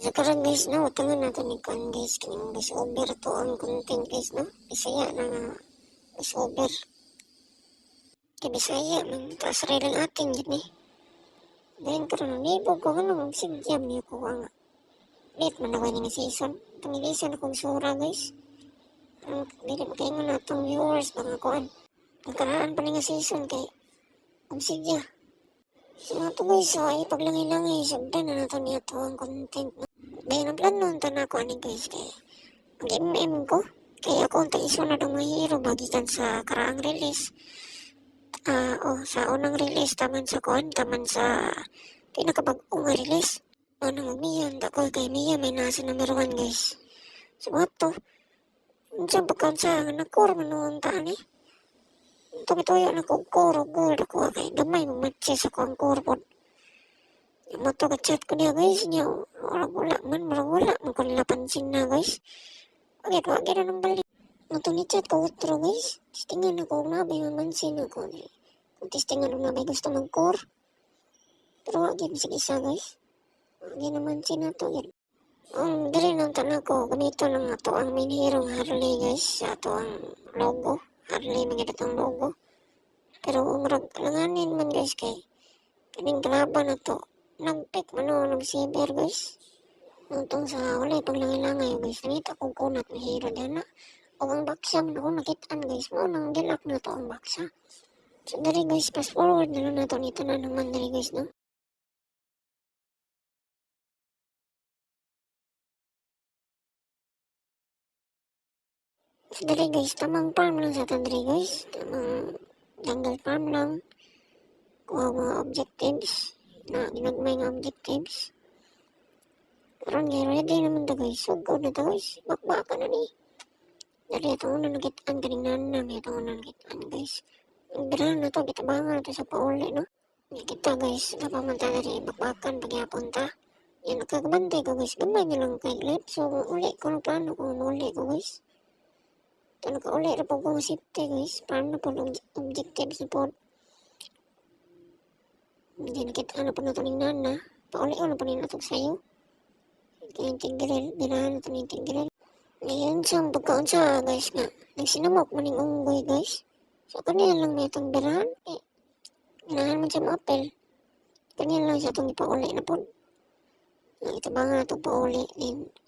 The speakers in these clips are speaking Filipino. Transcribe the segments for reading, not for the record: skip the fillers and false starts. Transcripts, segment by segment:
Sa karon guys no, tangan nato ni kon guys kining guys over to ang content guys no. Bisaya na nga guys over. Kay Bisaya man taas rin ang ating yun eh. Dahil karon libo ko ano magsigyam niyo ko nga. Late man naman yung season. Pangilisan akong sura guys. Ang dili makaingon na itong viewers mga kuan. Pagkaraan pa nga season kay magsigya. So ito guys, so ay paglangay-langay, sabda na nato niya ito ang content. No? Dahil ang plano nito na ako ani guys, kay mag-MM ko. Kaya ako ang isunod ang mahiro bagikan sa karaang release. Sa unang release, taman sa kuan, taman sa pinakabagong release. Miyan, ako kay Mia, may nasa number 1 guys. So ito, dyan pagkaan sa nakura manuang taan eh. Ito na kong kuro gold ako kay gamay magmatches ako ang kuro po. Yung mo to ka-chat ko niya guys niya. Wala man ko nila pansin na guys. Wagit na nang balik. Ito ni chat ko utro guys. Tistingan ako kung nabay mamansin ako. Kung tistingan kung nabay gusto mag-core. Pero wagit sige isa guys. Wagit namansin na to yan. Ang dali nang tanan ko, ganito lang ato ang main hero Harley guys. Ato ang logo. Harley mga datang logo. Pero umrag langanin man guys kay kaning kalaban na to. Nag-pick man o nag-saber guys. Nungtong sa wala paglangay-langay guys. Nanita kong kunat na hero dyan na. O ang baksa man ako nakitaan guys. Mo nang dilak na to ang baksa. So dari guys, fast forward na lang na to nito na naman dari guys no. So dari guys, tamang farm lang sa tandri guys. Tamang jungle farm lang. Kuha mga objectives. Na ginagmay nga objectives. Karon kay ready naman to guys. Sugod na to guys. Bakbaka na ni. Dari itong una nagitaan kaning nanang. Itong una nagitaan guys. Ang birahan na to. Gitabangan na to sa pauli no. Kita guys. Napamanta dari bakbakan pagyapon ta. Yan nakagabantay ko guys. Gamay na lang kay lip. So uli ko ng plano kung uli ko guys. Ito naka-uli na po kong safety guys. Paano na po objectives na po. Hindi nakita na po na ito ng nana. Pauli ko na po nila ito sa'yo. Kaya yung tigiril. Birahan na ito ng tigiril. Ngayon siyang pagkaon sa guys nga. Nagsinamok mo ng unggoy guys. So kanina lang na itong birahan. Ganahan man siya maapel. Kanina lang siya itong ipauli na po. Itabangan na itong pauli.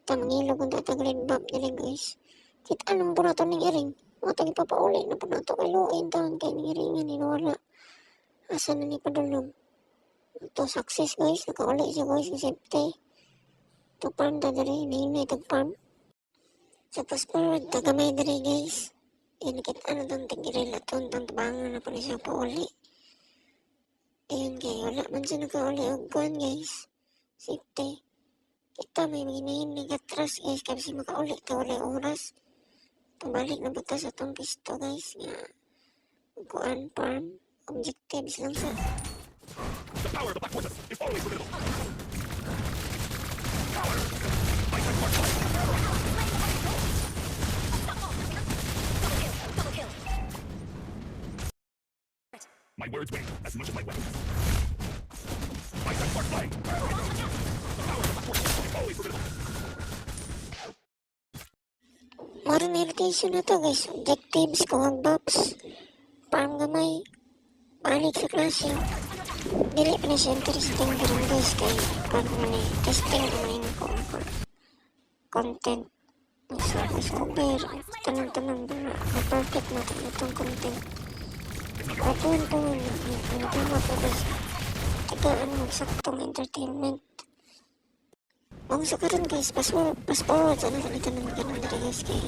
Tamangilog kung tatagrin bab nila guys. Kita anong po na ito ng iring. Matag ipapauli na po na ito kay Luin. Tahan kay ng iringan niwala. Asa na ni padulong. Ito success guys. Nakauli siya guys ng safety. Ito farm ta dari. Nahinay itong farm. So fast forward. Tagamay dari guys. Yan kita na itong tigiril at itong tabangan na po na siya pauli. Ayun kay wala man siya nakauli og kuhan guys. Safety. Kita may hinahinay katras guys. Kasi makauli ito wala oras. Pabalik na buta sa itong pisto guys. Nga. Kuhan farm. Objectives lang sa. The power of the Black Forces is always formidable. My words weigh as much as my weapons. My set spark flying. The power of the Black Forces is always formidable. Moro na irritation na to guys. Objectives ko ang box. Farm gamay. Balik sa klase. Dili pa na siya interesting karon guys kay pag man testing naman ko content sa cover tanong na perfect na itong content ako ito nagtama ko guys tagaan magsaktong entertainment ang sa karon guys pass forward sa nakalitan ng ganun dito guys kay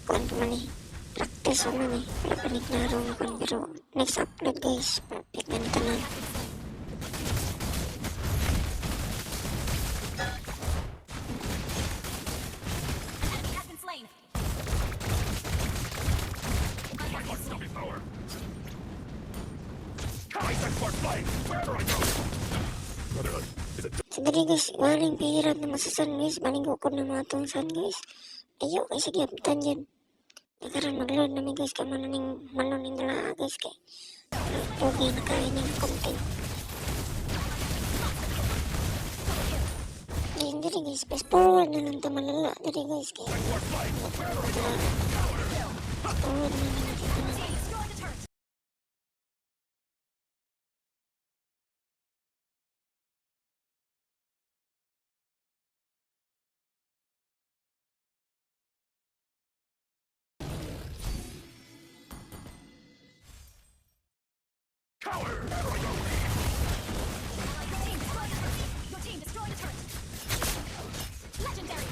kuhan pa man practice pa man para paniglaro na ko pero next upload guys perfect ganito na. So dali guys, maling pihirap na masasan guys, maling kukod na mga itong sun guys. Ayaw guys, sige apitan dyan. Nakaran mag-load namin guys, kaya manoning nila guys kay. Pogi na kain yung content. Ayun diri guys, fast forward na lang ta malala diri guys kay. We're flying. Forward na lang kita. Coward! There I go! Your team destroyed a turret. Legendary.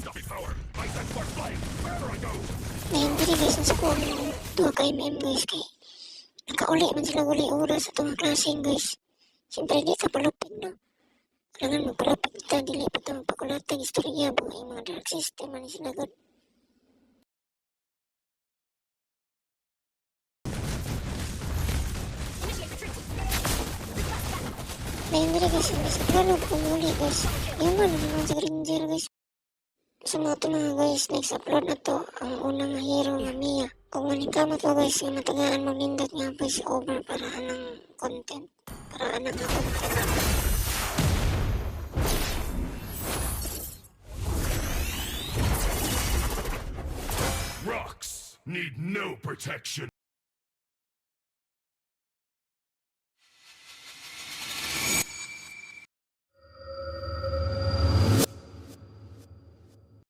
Stuffy power! Ice and spark flying! Wherever I go! Ayun diri guys, nasa ko duha ka MM guys kay. Nakauli man sila uli oras sa itong klaseng guys. Siyempre di ka palupin no. Kailangan magpalapit ta, dili pa ito magpakulatang istorya buhay mga dark system man sila god. Initiate retreat. Ayun diri guys, mas plano ko muli guys. Yung ano naman sa Ranger guys. Sa mga ito mga guys, next upload na to ang unang hero na Mia. Kung manikamat ko guys, yung matagaan mo nindot nga voice over para anang content. Para anang content. Rocks need no protection.